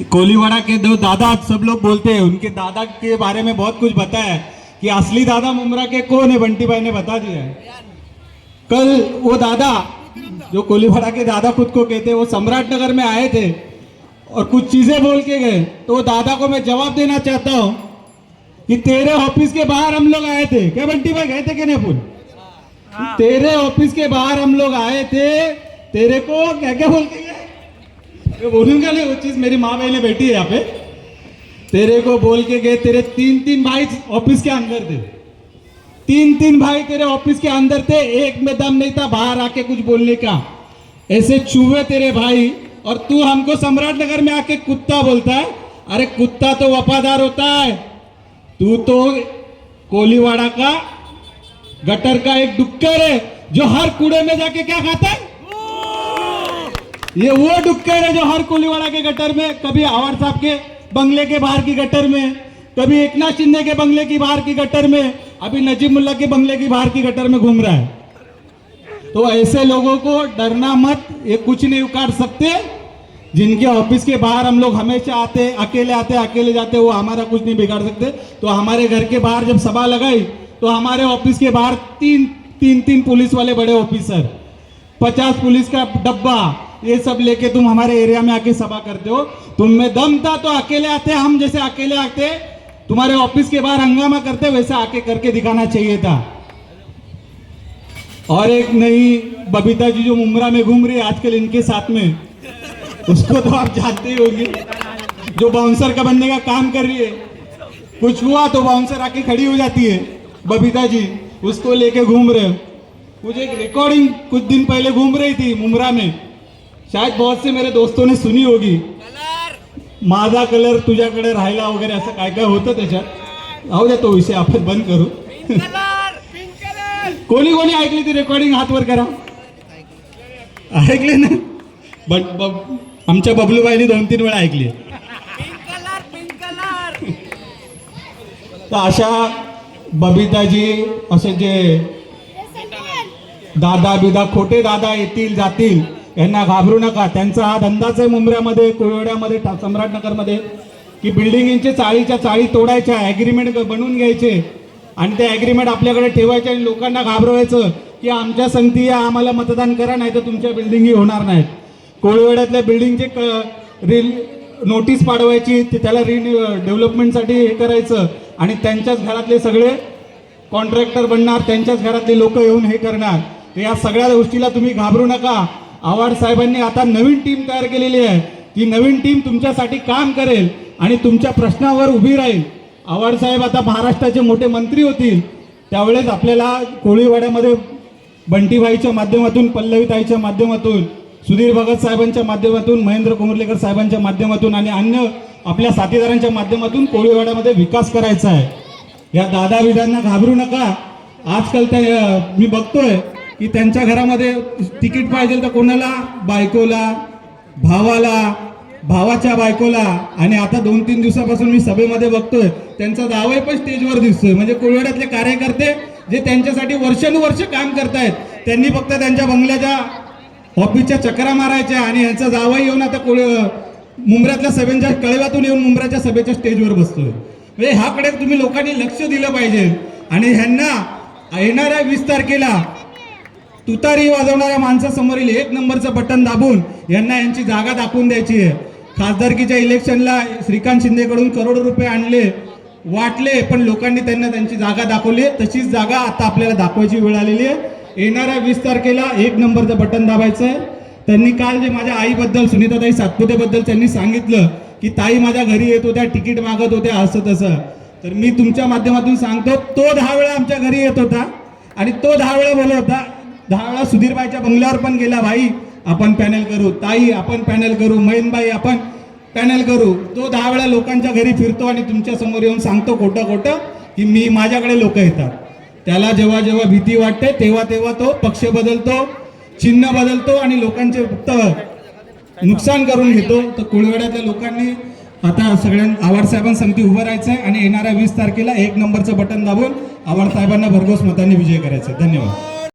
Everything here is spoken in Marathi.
कोलीवाड़ा के दो दादा सब लोग बोलते हैं, उनके दादा के बारे में बहुत कुछ बताया है कि असली दादा मुमरा के कौन है, बंटी भाई ने बता दिया है। कल वो दादा जो कोलीवाड़ा के दादा खुद को कहते हैं, वो सम्राट नगर में आए थे और कुछ चीजें बोल के गए। तो वो दादा को मैं जवाब देना चाहता हूं कि तेरे ऑफिस के बाहर हम लोग आए थे क्या बंटी भाई, गए थे कि नहीं फुल? तेरे ऑफिस के बाहर हम लोग आए थे, तेरे को क्या क्या बोल के गए, बोलूंगा नहीं वो चीज, मेरी माँ बहने बैठी है यहाँ पे। तेरे को बोल के गए, तेरे तीन भाई ऑफिस के अंदर थे, तीन भाई तेरे ऑफिस के अंदर थे, एक में दम नहीं था बाहर आके कुछ बोलने का। ऐसे चूहे तेरे भाई, और तू हमको सम्राट नगर में आके कुत्ता बोलता है। अरे कुत्ता तो वफादार होता है, तू तो कोलीवाड़ा का गटर का एक डुक्कर है जो हर कूड़े में जाके क्या खाता है। ये वो डुक्कर है जो हर कोलीवाड़ा के गटर में, कभी आवार साहब के बंगले के बाहर की गटर में, कभी एकनाथ शिंदे के बंगले की बाहर की गटर में, अभी नजीब मुल्ला के बंगले की बाहर की गटर में घूम रहा है। तो ऐसे लोगों को डरना मत, ये कुछ नहीं उखाड़ सकते। जिनके ऑफिस के बाहर हम लोग हमेशा आते अकेले जाते, वो हमारा कुछ नहीं बिगाड़ सकते। तो हमारे घर के बाहर जब सभा लगाई तो हमारे ऑफिस के बाहर तीन पुलिस वाले बड़े ऑफिसर, 50 पुलिस का डब्बा, ये सब लेके तुम हमारे एरिया में आके सभा करते हो। तुम में दम था तो अकेले आते, हम जैसे अकेले आते तुम्हारे ऑफिस के बाहर हंगामा करते, वैसा आके करके दिखाना चाहिए था। और एक नई बबीता जी जो मुमरा में घूम रही है आजकल इनके साथ में, उसको तो आप जानते ही होंगे, जो बाउंसर का बनने का काम कर रही है। कुछ हुआ तो बाउंसर आके खड़ी हो जाती है बबीता जी, उसको लेके घूम रहे। मुझे एक रिकॉर्डिंग कुछ दिन पहले घूम रही थी मुमरा में, शायद बहुत से मेरे दोस्तों ने सुनी होगी, माझा कलर तुझ्याकडे राहिला वगैरे असं काय काय होतं त्याच्यात। राहू द्या तो विषय, आपण बंद करू। कोणी कोणी ऐकली ती रेकॉर्डिंग, हात वर करा। ऐकले ना? आमच्या बबलूबाईनी 2-3 वेळा ऐकली। तर अशा बबिताजी, असे जे दादा बिदा खोटे दादा येतील जातील, यांना घाबरू नका। त्यांचा हा धंदाच आहे मुंबऱ्यामध्ये, कोळवड्यामध्ये, सम्राटनगरमध्ये, की बिल्डिंगचे चाळीच्या चाळी तोडायच्या, ॲग्रीमेंट बनवून घ्यायचे आणि ते ॲग्रीमेंट आपल्याकडे ठेवायचे आणि लोकांना घाबरवायचं की आमच्या संगती या, आम्हाला मतदान करा, नाही तर तुमच्या बिल्डिंगी होणार नाहीत। कोळवड्यातल्या बिल्डिंगचे नोटीस पाठवायची, त्याला डेव्हलपमेंटसाठी हे करायचं आणि त्यांच्याच घरातले सगळे कॉन्ट्रॅक्टर बनणार, त्यांच्याच घरातले लोक येऊन हे करणार। या सगळ्या गोष्टीला तुम्ही घाबरू नका। आव्हाड साहेबांनी आता नवीन टीम तयार केलेली आहे, ती नवीन टीम तुमच्यासाठी काम करेल आणि तुमच्या प्रश्नावर उभी राहील। आव्हाड साहेब आता महाराष्ट्राचे मोठे मंत्री होतील, त्यावेळेस आपल्याला कोळीवाड्यामध्ये बंटीभाईच्या माध्यमातून, पल्लवीताईच्या माध्यमातून, सुधीर भगत साहेबांच्या माध्यमातून, महेंद्र कोमरलेकर साहेबांच्या माध्यमातून आणि अन्य आपल्या साथीदारांच्या माध्यमातून कोळीवाड्यामध्ये विकास करायचा आहे। या दादा विधांना घाबरू नका। आजकाल मी बघतोय की त्यांच्या घरामध्ये तिकीट पाहिजे तर कोणाला, बायकोला, भावाला, भावाच्या बायकोला, आणि आता 2-3 दिवसापासून मी सभेमध्ये बघतोय त्यांचा दावाही पण स्टेजवर दिसतोय। म्हणजे कोळवाड्यातले कार्यकर्ते जे त्यांच्यासाठी वर्षानुवर्ष काम करतायत, त्यांनी फक्त त्यांच्या बंगल्याच्या ऑफिसच्या चक्रा मारायच्या आणि यांचा जावई येऊन आता मुंबऱ्यातल्या सभेच्या कळव्यातून येऊन मुंबऱ्याच्या सभेच्या स्टेजवर बसतोय। म्हणजे ह्याकडे तुम्ही लोकांनी लक्ष दिलं पाहिजे आणि ह्यांना येणाऱ्या 20 तारखेला तुतारी वाजवणाऱ्या माणसासमोरील 1 नंबरचं बटन दाबून यांना यांची जागा दाखवून द्यायची आहे। खासदारकीच्या इलेक्शनला श्रीकांत शिंदेकडून करोडो रुपये आणले, वाटले, पण लोकांनी त्यांना त्यांची जागा दाखवली। तशीच जागा आता आपल्याला दाखवायची वेळ आलेली आहे। येणाऱ्या 20 तारखेला 1 नंबरचं बटन दाबायचं आहे। त्यांनी काल जे माझ्या आईबद्दल, सुनीताताई सातपुतेबद्दल त्यांनी सांगितलं की ताई माझ्या घरी येत होत्या, तिकीट मागत होत्या, असं तसं, तर मी तुमच्या माध्यमातून सांगतो, तो 10 वेळा आमच्या घरी येत होता आणि तो 10 वेळा बोलत होता। 10 वेळा सुधीरबाईच्या बंगल्यावर पण गेला, भाई आपण पॅनल करू, ताई आपण पॅनल करू, मयनबाई आपण पॅनल करू। तो 10 वेळा लोकांच्या घरी फिरतो आणि तुमच्या समोर येऊन सांगतो खोटं की मी, माझ्याकडे लोक येतात। त्याला जेव्हा जेव्हा भीती वाटते तेव्हा तो पक्ष बदलतो, चिन्ह बदलतो आणि लोकांचे फक्त नुकसान करून घेतो। तर कोळीवाड्यातल्या लोकांनी आता सगळ्यांना आव्हाड साहेबांसमती उभं राहायचं आहे आणि येणाऱ्या 20 तारखेला 1 नंबरचं बटन दाबून आव्हाड साहेबांना भरघोस मतांनी विजय करायचा। धन्यवाद।